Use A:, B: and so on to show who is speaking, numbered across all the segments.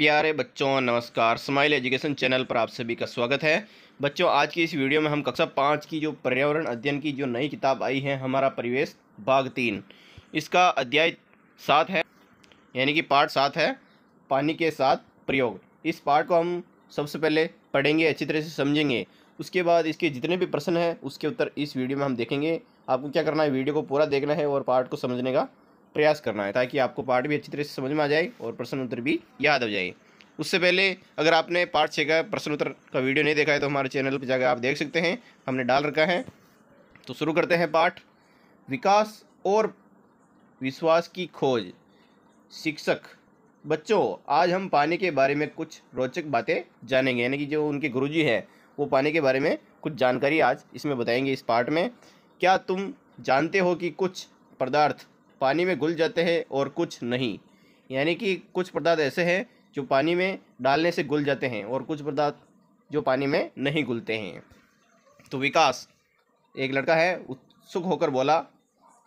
A: प्यारे बच्चों नमस्कार। स्माइल एजुकेशन चैनल पर आप सभी का स्वागत है। बच्चों, आज की इस वीडियो में हम कक्षा 5 की जो पर्यावरण अध्ययन की जो नई किताब आई है, हमारा परिवेश भाग 3, इसका अध्याय 7 है, यानी कि पार्ट 7 है, पानी के साथ प्रयोग। इस पार्ट को हम सबसे पहले पढ़ेंगे, अच्छी तरह से समझेंगे। उसके बाद इसके जितने भी प्रश्न हैं उसके उत्तर इस वीडियो में हम देखेंगे। आपको क्या करना है, वीडियो को पूरा देखना है और पार्ट को समझने का प्रयास करना है, ताकि आपको पार्ट भी अच्छी तरह से समझ में आ जाए और प्रश्न उत्तर भी याद हो जाए। उससे पहले अगर आपने पार्ट 6 का प्रश्न उत्तर का वीडियो नहीं देखा है तो हमारे चैनल पर जाकर आप देख सकते हैं, हमने डाल रखा है। तो शुरू करते हैं पाठ। विकास और विश्वास की खोज। शिक्षक। बच्चों, आज हम पानी के बारे में कुछ रोचक बातें जानेंगे, यानी कि जो उनके गुरुजी हैं वो पानी के बारे में कुछ जानकारी आज इसमें बताएंगे इस पार्ट में। क्या तुम जानते हो कि कुछ पदार्थ पानी में घुल जाते हैं और कुछ नहीं, यानी कि कुछ पदार्थ ऐसे हैं जो पानी में डालने से घुल जाते हैं और कुछ पदार्थ जो पानी में नहीं घुलते हैं। तो विकास, एक लड़का है, उत्सुक होकर बोला,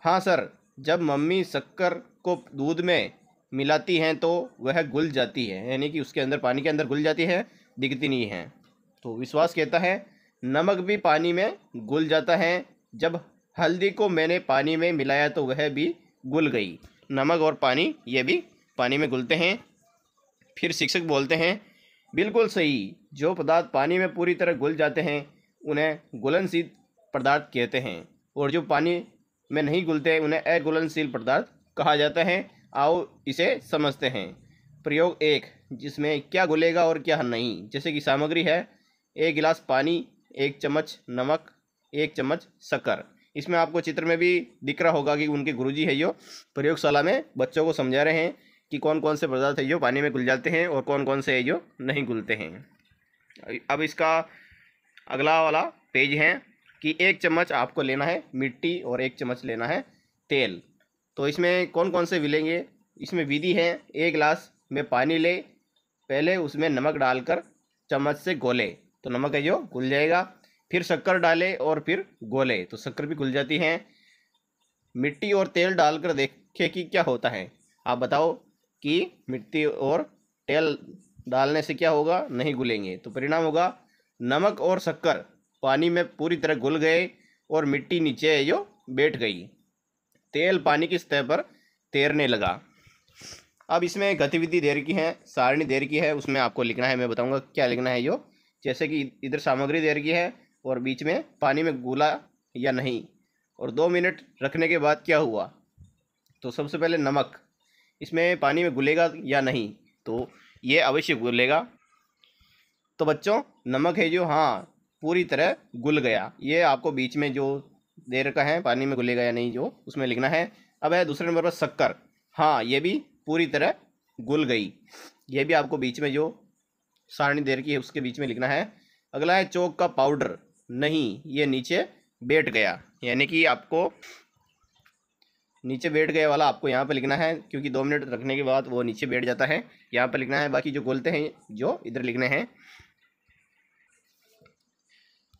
A: हाँ सर, जब मम्मी शक्कर को दूध में मिलाती हैं तो वह घुल जाती है, यानी कि उसके अंदर, पानी के अंदर घुल जाती है, दिखती नहीं है। तो विश्वास कहता है, नमक भी पानी में घुल जाता है, जब हल्दी को मैंने पानी में मिलाया तो वह भी घुल गई। नमक और पानी ये भी पानी में घुलते हैं। फिर शिक्षक बोलते हैं, बिल्कुल सही, जो पदार्थ पानी में पूरी तरह घुल जाते हैं उन्हें घुलनशील पदार्थ कहते हैं, और जो पानी में नहीं घुलते उन्हें अघुलनशील पदार्थ कहा जाता है। आओ इसे समझते हैं। प्रयोग 1, जिसमें क्या घुलेगा और क्या नहीं। जैसे कि सामग्री है, 1 गिलास पानी, 1 चम्मच नमक, 1 चम्मच शक्कर। इसमें आपको चित्र में भी दिख रहा होगा कि उनके गुरुजी है जो प्रयोगशाला में बच्चों को समझा रहे हैं कि कौन कौन से पदार्थ है जो पानी में घुल जाते हैं और कौन कौन से है जो नहीं घुलते हैं। अब इसका अगला वाला पेज है कि 1 चम्मच आपको लेना है मिट्टी और 1 चम्मच लेना है तेल। तो इसमें कौन कौन से मिलेंगे, इसमें विधि है, 1 गिलास में पानी ले, पहले उसमें नमक डालकर चम्मच से घोले तो नमक है जो घुल जाएगा। फिर शक्कर डाले और फिर घोले तो शक्कर भी घुल जाती है। मिट्टी और तेल डालकर देखें कि क्या होता है। आप बताओ कि मिट्टी और तेल डालने से क्या होगा, नहीं घुलेंगे। तो परिणाम होगा, नमक और शक्कर पानी में पूरी तरह घुल गए और मिट्टी नीचे है जो बैठ गई। तेल पानी की सतह पर तैरने लगा। अब इसमें गतिविधि दे रखी है, सारणी दे रखी है, उसमें आपको लिखना है। मैं बताऊंगा क्या लिखना है जो। जैसे कि इधर सामग्री दे रखी है और बीच में पानी में घुला या नहीं, और 2 मिनट रखने के बाद क्या हुआ। तो सबसे पहले नमक, इसमें पानी में घुलेगा या नहीं, तो ये अवश्य घुलेगा। तो बच्चों, नमक है जो, हाँ, पूरी तरह घुल गया। ये आपको बीच में जो दे रखा है, पानी में घुलेगा या नहीं, जो उसमें लिखना है। अब है दूसरे नंबर पर शक्कर, हाँ, ये भी पूरी तरह घुल गई। ये भी आपको बीच में जो सारणी दे रखी है उसके बीच में लिखना है। अगला है चौक का पाउडर, नहीं, ये नीचे बैठ गया, यानी कि आपको नीचे बैठ गए वाला आपको यहाँ पे लिखना है, क्योंकि 2 मिनट रखने के बाद वो नीचे बैठ जाता है, यहाँ पे लिखना है। बाकी जो बोलते हैं जो इधर लिखने हैं।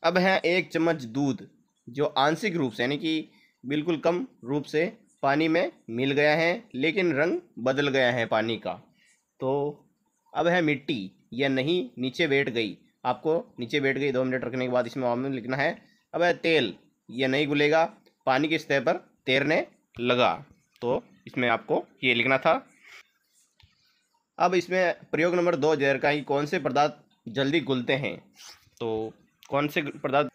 A: अब है 1 चम्मच दूध, जो आंशिक रूप से, यानी कि बिल्कुल कम रूप से पानी में मिल गया है, लेकिन रंग बदल गया है पानी का। तो अब है मिट्टी, यह नहीं, नीचे बैठ गई, आपको नीचे बैठ गई 2 मिनट रखने के बाद इसमें में लिखना है। अब है तेल, यह नहीं घुलेगा, पानी की सतह पर तैरने लगा, तो इसमें आपको ये लिखना था। अब इसमें प्रयोग नंबर 2 दे रखा है कि कौन से पदार्थ जल्दी घुलते हैं। तो कौन से पदार्थ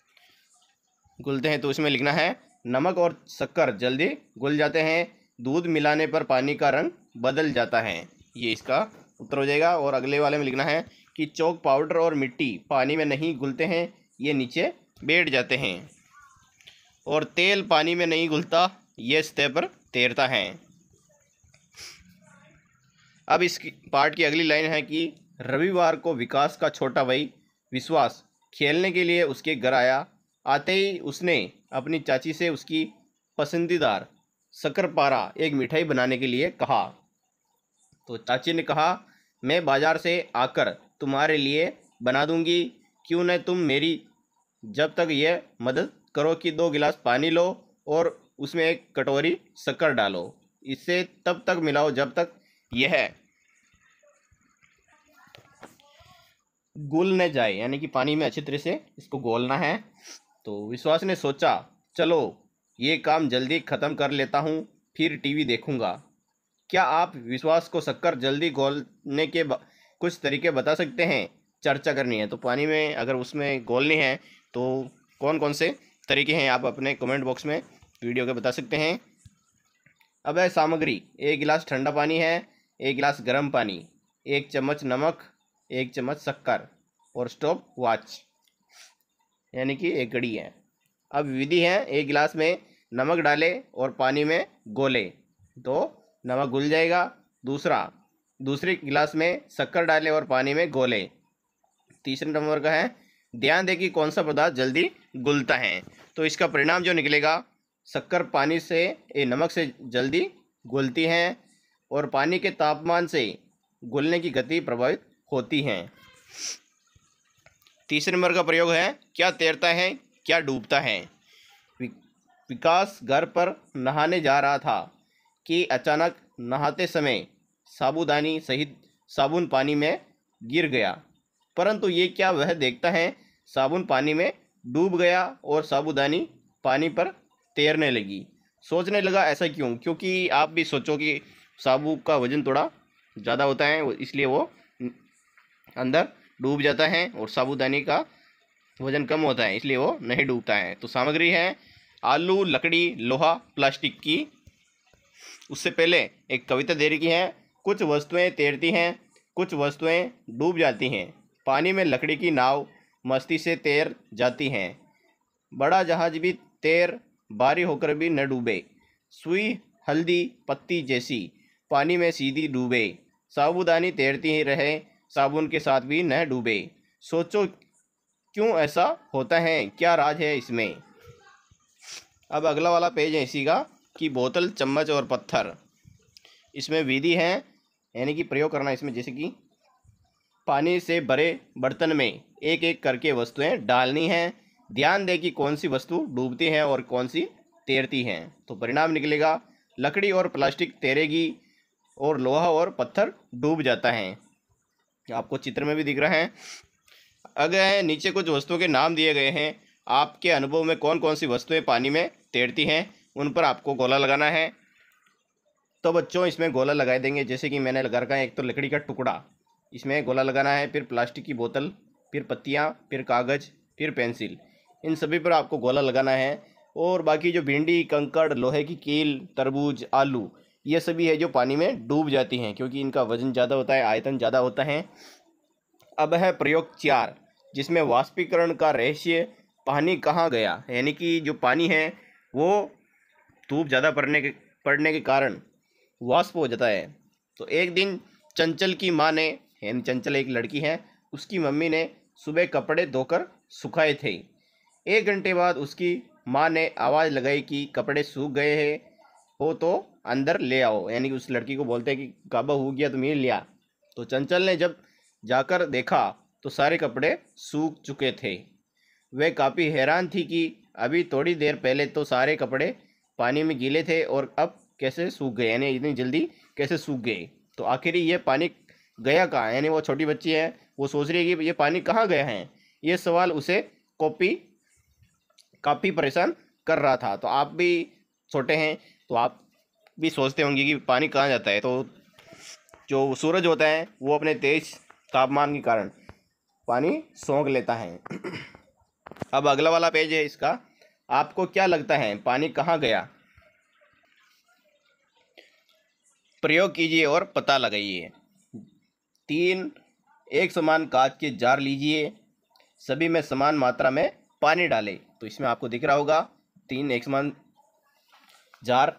A: घुलते हैं, तो इसमें लिखना है, नमक और शक्कर जल्दी घुल जाते हैं, दूध मिलाने पर पानी का रंग बदल जाता है, ये इसका उत्तर हो जाएगा। और अगले वाले में लिखना है कि चौक पाउडर और मिट्टी पानी में नहीं घुलते हैं, ये नीचे बैठ जाते हैं, और तेल पानी में नहीं घुलता, ये सतह पर तैरता है। अब इस पार्ट की अगली लाइन है कि रविवार को विकास का छोटा भाई विश्वास खेलने के लिए उसके घर आया। आते ही उसने अपनी चाची से उसकी पसंदीदार शक्करपारा, एक मिठाई बनाने के लिए कहा। तो चाची ने कहा, मैं बाजार से आकर तुम्हारे लिए बना दूंगी, क्यों न तुम मेरी जब तक ये मदद करो कि 2 गिलास पानी लो और उसमें 1 कटोरी शक्कर डालो, इसे तब तक मिलाओ जब तक यह घुल न जाए, यानी कि पानी में अच्छी तरह से इसको घोलना है। तो विश्वास ने सोचा, चलो ये काम जल्दी ख़त्म कर लेता हूँ, फिर टीवी देखूँगा। क्या आप विश्वास को शक्कर जल्दी घोलने के कुछ तरीके बता सकते हैं? चर्चा करनी है, तो पानी में अगर उसमें घोलनी है तो कौन कौन से तरीके हैं, आप अपने कमेंट बॉक्स में वीडियो के बता सकते हैं। अब है सामग्री। 1 गिलास ठंडा पानी है, 1 गिलास गर्म पानी, 1 चम्मच नमक, 1 चम्मच शक्कर और स्टॉप वॉच, यानी कि 1 घड़ी है। अब विधि है, 1 गिलास में नमक डालें और पानी में घोले तो नमक घुल जाएगा। दूसरे गिलास में शक्कर डालें और पानी में घोले। तीसरे नंबर का है, ध्यान दें कि कौन सा पदार्थ जल्दी घुलता है। तो इसका परिणाम जो निकलेगा, शक्कर पानी से नमक से जल्दी घुलती है और पानी के तापमान से घुलने की गति प्रभावित होती है। तीसरे नंबर का प्रयोग है, क्या तैरता है क्या डूबता है। विकास घर पर नहाने जा रहा था कि अचानक नहाते समय साबूदानी सहित साबुन पानी में गिर गया, परंतु ये क्या वह देखता है साबुन पानी में डूब गया और साबूदानी पानी पर तैरने लगी। सोचने लगा ऐसा क्यों, क्योंकि आप भी सोचो कि साबु का वजन थोड़ा ज़्यादा होता है, इसलिए वो अंदर डूब जाता है और साबूदानी का वजन कम होता है, इसलिए वो नहीं डूबता है। तो सामग्री है, आलू, लकड़ी, लोहा, प्लास्टिक की। उससे पहले एक कविता दे रखी है, कुछ वस्तुएं तैरती हैं, कुछ वस्तुएं डूब जाती हैं। पानी में लकड़ी की नाव मस्ती से तैर जाती हैं। बड़ा जहाज भी तैर भारी होकर भी न डूबे। सुई हल्दी पत्ती जैसी पानी में सीधी डूबे। साबूदानी तैरती ही रहे, साबुन के साथ भी न डूबे। सोचो क्यों ऐसा होता है, क्या राज है इसमें। अब अगला वाला पेज है इसी का, कि बोतल, चम्मच और पत्थर। इसमें विधि है, यानी कि प्रयोग करना इसमें, जैसे कि पानी से भरे बर्तन में एक एक करके वस्तुएं डालनी हैं। ध्यान दें कि कौन सी वस्तु डूबती है और कौन सी तैरती हैं। तो परिणाम निकलेगा, लकड़ी और प्लास्टिक तैरेगी और लोहा और पत्थर डूब जाता है। आपको चित्र में भी दिख रहा है। अगर नीचे कुछ वस्तुओं के नाम दिए गए हैं, आपके अनुभव में कौन कौन सी वस्तुएं पानी में तैरती हैं, उन पर आपको गोला लगाना है। तो बच्चों इसमें गोला लगा देंगे, जैसे कि मैंने लगा रखा है। एक तो लकड़ी का टुकड़ा, इसमें गोला लगाना है, फिर प्लास्टिक की बोतल, फिर पत्तियाँ, फिर कागज़, फिर पेंसिल, इन सभी पर आपको गोला लगाना है। और बाकी जो भिंडी, कंकड़, लोहे की कील, तरबूज, आलू, ये सभी है जो पानी में डूब जाती हैं, क्योंकि इनका वजन ज़्यादा होता है, आयतन ज़्यादा होता है। अब है प्रयोग 4, जिसमें वाष्पीकरण का रहस्य, पानी कहाँ गया। यानी कि जो पानी है वो धूप ज़्यादा पड़ने के कारण वाष्प हो जाता है। तो एक दिन चंचल की माँ ने, यानी चंचल एक लड़की है, उसकी मम्मी ने सुबह कपड़े धोकर सुखाए थे। 1 घंटे बाद उसकी माँ ने आवाज़ लगाई कि कपड़े सूख गए हैं हो तो अंदर ले आओ। यानी कि उस लड़की को बोलते हैं कि काबा हो गया तो मिल लिया। तो चंचल ने जब जाकर देखा तो सारे कपड़े सूख चुके थे। वह काफ़ी हैरान थी कि अभी थोड़ी देर पहले तो सारे कपड़े पानी में गीले थे और अब कैसे सूख गए, यानी इतनी जल्दी कैसे सूख गए। तो आखिर ये पानी गया कहाँ, यानी वो छोटी बच्ची है, वो सोच रही है कि ये पानी कहाँ गया है। ये सवाल उसे काफ़ी परेशान कर रहा था। तो आप भी छोटे हैं तो आप भी सोचते होंगे कि पानी कहाँ जाता है। तो जो सूरज होता है वो अपने तेज तापमान के कारण पानी सोख लेता है। अब अगला वाला पेज है इसका, आपको क्या लगता है पानी कहाँ गया। प्रयोग कीजिए और पता लगाइए। 3 एक समान कांच के जार लीजिए, सभी में समान मात्रा में पानी डालें। तो इसमें आपको दिख रहा होगा 3 एक समान जार।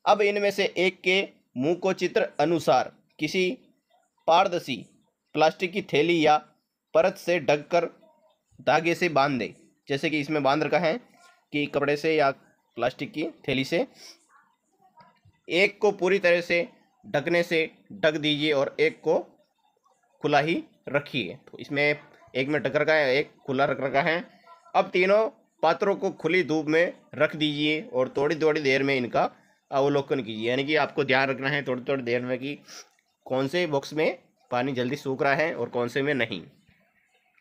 A: अब इनमें से एक के मुंह को चित्र अनुसार किसी पारदर्शी प्लास्टिक की थैली या परत से ढककर धागे से बांध दें। जैसे कि इसमें बांध रखा है कि कपड़े से या प्लास्टिक की थैली से। एक को पूरी तरह से ढकने से ढक दीजिए और एक को खुला ही रखिए। तो इसमें एक में ढक रखा है, एक खुला रख रखा है। अब तीनों पात्रों को खुली धूप में रख दीजिए और थोड़ी थोड़ी देर में इनका अवलोकन कीजिए। यानी कि आपको ध्यान रखना है थोड़ी थोड़ी देर में कि कौन से बॉक्स में पानी जल्दी सूख रहा है और कौन से में नहीं।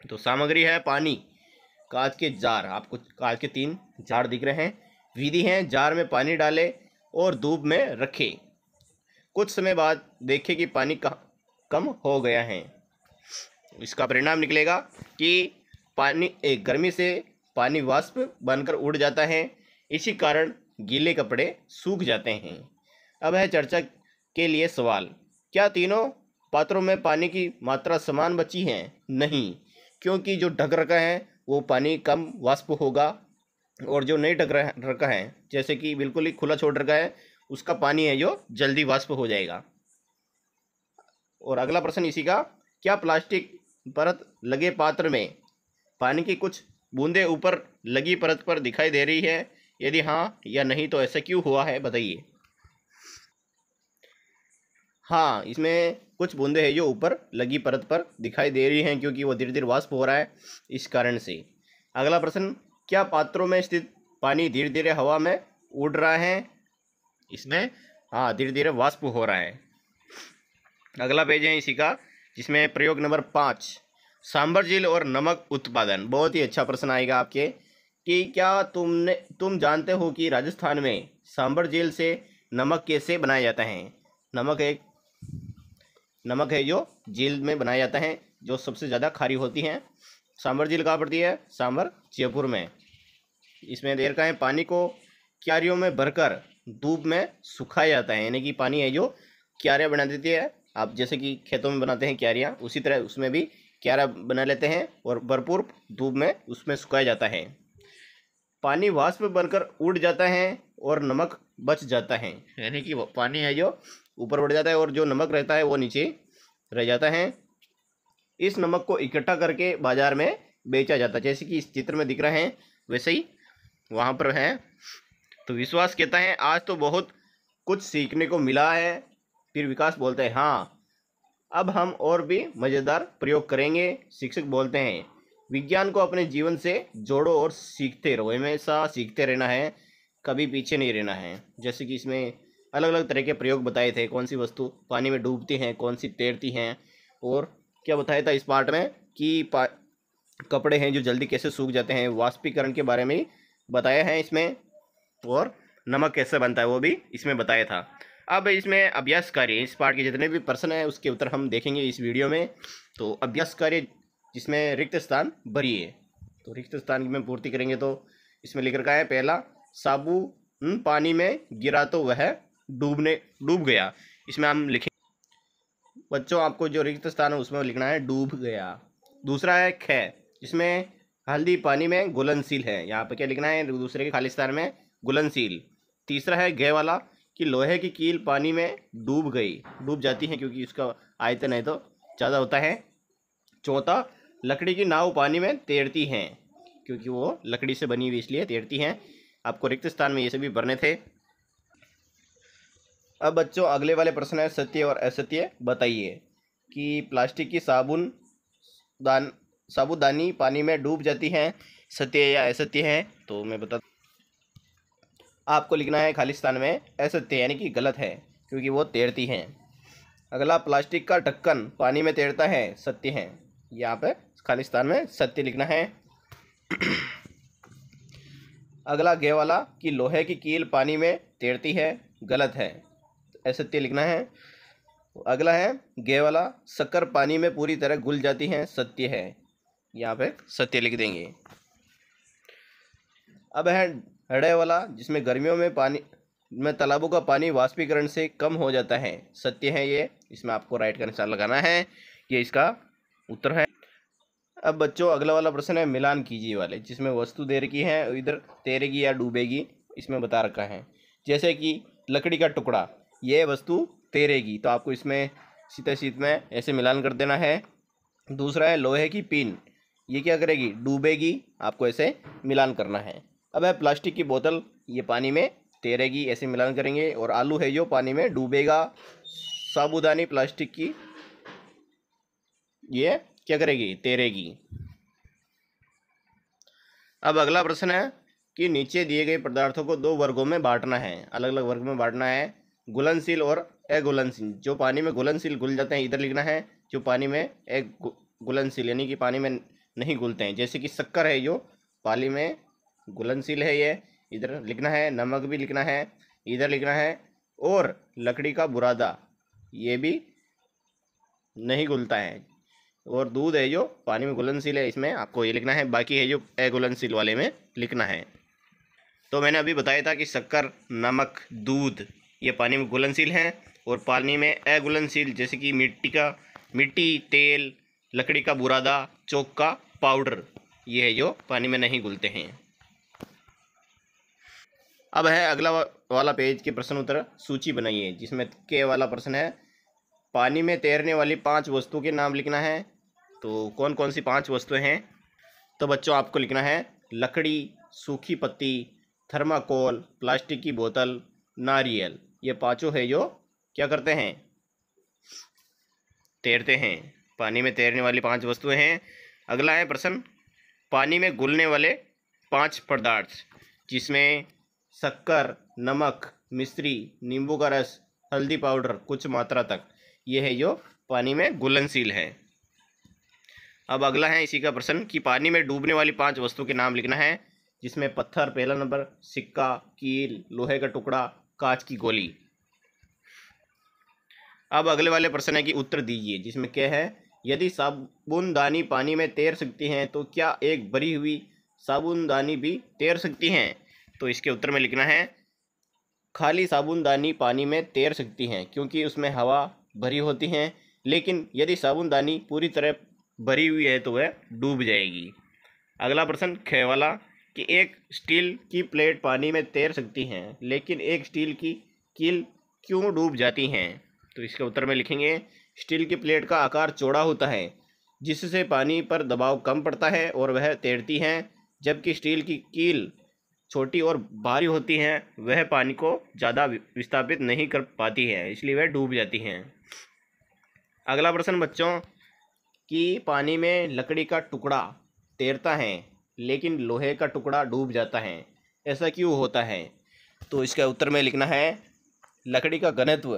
A: तो सामग्री है पानी, कांच के जार, आपको कांच के 3 जार दिख रहे हैं। विधि है, जार में पानी डालें और धूप में रखें। कुछ समय बाद देखें कि पानी कम हो गया है। इसका परिणाम निकलेगा कि पानी एक गर्मी से पानी वाष्प बनकर उड़ जाता है। इसी कारण गीले कपड़े सूख जाते हैं। अब है चर्चा के लिए सवाल, क्या तीनों पात्रों में पानी की मात्रा समान बची है? नहीं, क्योंकि जो ढक रखा है वो पानी कम वाष्प होगा, और जो नहीं ढक रखा है, जैसे कि बिल्कुल ही खुला छोड़ रखा है, उसका पानी है जो जल्दी वाष्प हो जाएगा। और अगला प्रश्न इसी का, क्या प्लास्टिक परत लगे पात्र में पानी की कुछ बूंदें ऊपर लगी परत पर दिखाई दे रही है? यदि हाँ या नहीं तो ऐसा क्यों हुआ है, बताइए। हाँ, इसमें कुछ बूंदें हैं जो ऊपर लगी परत पर दिखाई दे रही हैं, क्योंकि वो धीरे धीरे वाष्प हो रहा है, इस कारण से। अगला प्रश्न, क्या पात्रों में स्थित पानी धीरे धीरे हवा में उड़ रहा है? इसमें हाँ, धीरे धीरे वाष्प हो रहा है। अगला पेज है इसी का, जिसमें प्रयोग नंबर 5, सांभर झील और नमक उत्पादन। बहुत ही अच्छा प्रश्न आएगा आपके, कि क्या तुम जानते हो कि राजस्थान में सांभर झील से नमक कैसे बनाया जाता है? नमक है जो झील में बनाया जाता है, जो सबसे ज़्यादा खारी होती है। सांभर झील कहाँ पड़ती है? सांभर जयपुर में। इसमें देर का है, पानी को क्यारियों में भरकर धूप में सुखाया जाता है, यानी कि पानी है जो क्यारियाँ बना देती है। आप जैसे कि खेतों में बनाते हैं क्यारियाँ, उसी तरह उसमें भी क्यारा बना लेते हैं और भरपूर धूप में उसमें सुखाया जाता है। पानी वाष्प बनकर उड़ जाता है और नमक बच जाता है, यानी कि पानी है जो ऊपर उड़ जाता है और जो नमक रहता है वो नीचे रह जाता है। इस नमक को इकट्ठा करके बाजार में बेचा जाता है, जैसे कि इस चित्र में दिख रहा है वैसे ही वहाँ पर है। तो विश्वास कहता है, आज तो बहुत कुछ सीखने को मिला है। फिर विकास बोलते हैं, हाँ, अब हम और भी मज़ेदार प्रयोग करेंगे। शिक्षक बोलते हैं, विज्ञान को अपने जीवन से जोड़ो और सीखते रहो, हमेशा सीखते रहना है, कभी पीछे नहीं रहना है। जैसे कि इसमें अलग अलग तरह के प्रयोग बताए थे, कौन सी वस्तु पानी में डूबती हैं, कौन सी तैरती हैं, और क्या बताया था इस पार्ट में कि कपड़े हैं जो जल्दी कैसे सूख जाते हैं, वाष्पीकरण के बारे में बताया है इसमें, और नमक कैसे बनता है वो भी इसमें बताया था। अब इसमें अभ्यास कार्य, इस पार्ट के जितने भी प्रश्न हैं उसके उत्तर हम देखेंगे इस वीडियो में। तो अभ्यास कार्य, जिसमें रिक्त स्थान भरिए, तो रिक्त स्थान की में पूर्ति करेंगे। तो इसमें लिख रखा है, पहला, साबुन पानी में गिरा तो वह डूब गया। इसमें हम लिखें, बच्चों आपको जो रिक्त स्थान है उसमें लिखना है डूब गया। दूसरा है ख, इसमें हल्दी पानी में घुलनशील है, यहाँ पे क्या लिखना है, दूसरे के खाली स्थान में घुलनशील। तीसरा है घ वाला, कि लोहे की कील पानी में डूब जाती है, क्योंकि इसका आयतन है तो ज़्यादा होता है। चौथा, लकड़ी की नाव पानी में तैरती हैं, क्योंकि वो लकड़ी से बनी हुई इसलिए तैरती हैं। आपको रिक्त स्थान में ये सभी भरने थे। अब बच्चों अगले वाले प्रश्न है, सत्य और असत्य बताइए। कि प्लास्टिक की साबुदानी पानी में डूब जाती हैं, सत्य या असत्य है? तो मैं बता, आपको लिखना है खाली स्थान में असत्य, यानी कि गलत है, क्योंकि वो तैरती हैं। अगला, प्लास्टिक का ढक्कन पानी में तैरता है, सत्य है, यहाँ पे खाली स्थान में सत्य लिखना है। अगला गे वाला, कि लोहे की कील पानी में तैरती है, गलत है, असत्य लिखना है। अगला है गे वाला, शक्कर पानी में पूरी तरह घुल जाती है, सत्य है, यहाँ पे सत्य लिख देंगे। अब है हड़े वाला, जिसमें गर्मियों में तालाबों का पानी वाष्पीकरण से कम हो जाता है, सत्य है ये, इसमें आपको राइट का निशान लगाना है, ये इसका उत्तर है। अब बच्चों अगला वाला प्रश्न है, मिलान कीजिए वाले, जिसमें वस्तु दे रखी है, इधर तैरेगी या डूबेगी इसमें बता रखा है। जैसे कि लकड़ी का टुकड़ा, ये वस्तु तैरेगी, तो आपको इसमें शीत में ऐसे मिलान कर देना है। दूसरा है लोहे की पिन, ये क्या करेगी, डूबेगी, आपको ऐसे मिलान करना है। अब है प्लास्टिक की बोतल, ये पानी में तैरेगी, ऐसे मिलान करेंगे। और आलू है जो पानी में डूबेगा। साबुदानी प्लास्टिक की, ये क्या करेगी, तैरेगी। अब अगला प्रश्न है कि नीचे दिए गए पदार्थों को 2 वर्गों में बांटना है, अलग अलग वर्ग में बांटना है, घुलनशील और अघुलनशील। जो पानी में घुलनशील घुल जाते हैं इधर लिखना है, जो पानी में अघुलनशील यानी कि पानी में नहीं घुलते हैं। जैसे कि शक्कर है जो पानी में घुलनशील है, ये इधर लिखना है, नमक भी लिखना है, इधर लिखना है, और लकड़ी का बुरादा ये भी नहीं घुलता है, और दूध है जो पानी में घुलनशील है, इसमें आपको ये लिखना है, बाकी है जो अघुलनशील वाले में लिखना है। तो मैंने अभी बताया था कि शक्कर, नमक, दूध ये पानी में घुलनशील हैं, और पानी में अघुलनशील जैसे कि मिट्टी, तेल, लकड़ी का बुरादा, चौक का पाउडर ये है जो पानी में नहीं घुलते हैं। अब है अगला वाला पेज के प्रश्न उत्तर सूची बनाइए, जिसमें के वाला प्रश्न है पानी में तैरने वाली 5 वस्तुओं के नाम लिखना है। तो कौन कौन सी 5 वस्तुएं हैं? तो बच्चों आपको लिखना है लकड़ी, सूखी पत्ती, थर्माकोल, प्लास्टिक की बोतल, नारियल। ये पांचों है जो क्या करते हैं? तैरते हैं। पानी में तैरने वाली 5 वस्तुएं हैं। अगला है प्रश्न पानी में घुलने वाले 5 पदार्थ, जिसमें शक्कर, नमक, मिश्री, नींबू का रस, हल्दी पाउडर कुछ मात्रा तक, ये है जो पानी में घुलनशील है। अब अगला है इसी का प्रश्न कि पानी में डूबने वाली 5 वस्तुओं के नाम लिखना है, जिसमें पत्थर पहला नंबर, सिक्का, कील, लोहे का टुकड़ा, कांच की गोली। अब अगले वाले प्रश्न है कि उत्तर दीजिए, जिसमें क्या है यदि साबुनदानी पानी में तैर सकती हैं तो क्या एक भरी हुई साबुनदानी भी तैर सकती हैं? तो इसके उत्तर में लिखना है खाली साबुनदानी पानी में तैर सकती हैं, क्योंकि उसमें हवा भरी होती है, लेकिन यदि साबुनदानी पूरी तरह भरी हुई है तो वह डूब जाएगी। अगला प्रश्न ख वाला कि एक स्टील की प्लेट पानी में तैर सकती हैं, लेकिन एक स्टील की कील क्यों डूब जाती हैं? तो इसके उत्तर में लिखेंगे स्टील की प्लेट का आकार चौड़ा होता है, जिससे पानी पर दबाव कम पड़ता है और वह तैरती हैं, जबकि स्टील की कील छोटी और भारी होती हैं, वह पानी को ज़्यादा विस्थापित नहीं कर पाती है, इसलिए वह डूब जाती हैं। अगला प्रश्न बच्चों कि पानी में लकड़ी का टुकड़ा तैरता है, लेकिन लोहे का टुकड़ा डूब जाता है, ऐसा क्यों होता है? तो इसका उत्तर में लिखना है लकड़ी का घनत्व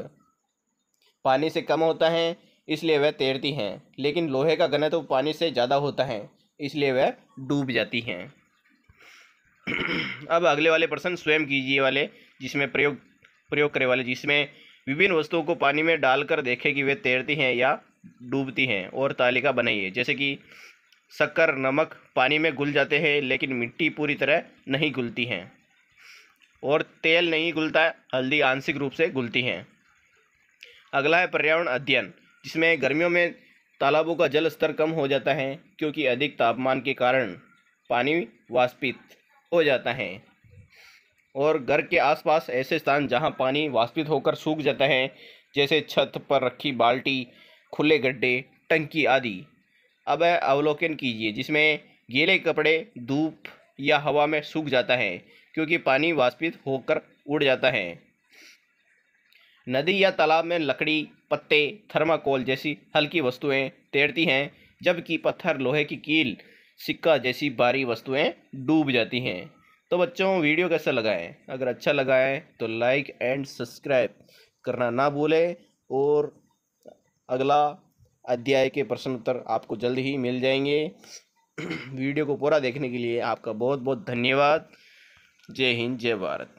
A: पानी से कम होता है, इसलिए वह तैरती हैं, लेकिन लोहे का घनत्व पानी से ज़्यादा होता है, इसलिए वह डूब जाती हैं। अब अगले वाले प्रश्न स्वयं कीजिए वाले, जिसमें प्रयोग करे वाले, जिसमें विभिन्न वस्तुओं को पानी में डालकर देखें कि वे तैरती हैं या डूबती हैं, और तालिका बनाइए। जैसे कि शक्कर, नमक पानी में घुल जाते हैं, लेकिन मिट्टी पूरी तरह नहीं घुलती हैं, और तेल नहीं घुलता, हल्दी आंशिक रूप से घुलती हैं। अगला है पर्यावरण अध्ययन, जिसमें गर्मियों में तालाबों का जल स्तर कम हो जाता है, क्योंकि अधिक तापमान के कारण पानी वाष्पित हो जाता है, और घर के आसपास ऐसे स्थान जहां पानी वाष्पित होकर सूख जाता है, जैसे छत पर रखी बाल्टी, खुले गड्ढे, टंकी आदि। अब अवलोकन कीजिए, जिसमें गीले कपड़े धूप या हवा में सूख जाता है, क्योंकि पानी वाष्पित होकर उड़ जाता है। नदी या तालाब में लकड़ी, पत्ते, थर्माकोल जैसी हल्की वस्तुएं तैरती हैं, जबकि पत्थर, लोहे की कील, सिक्का जैसी भारी वस्तुएं डूब जाती हैं। तो बच्चों वीडियो कैसा लगा है? अगर अच्छा लगा है तो लाइक एंड सब्सक्राइब करना ना भूलें, और अगला अध्याय के प्रश्न उत्तर आपको जल्द ही मिल जाएंगे। वीडियो को पूरा देखने के लिए आपका बहुत बहुत धन्यवाद। जय हिंद, जय भारत।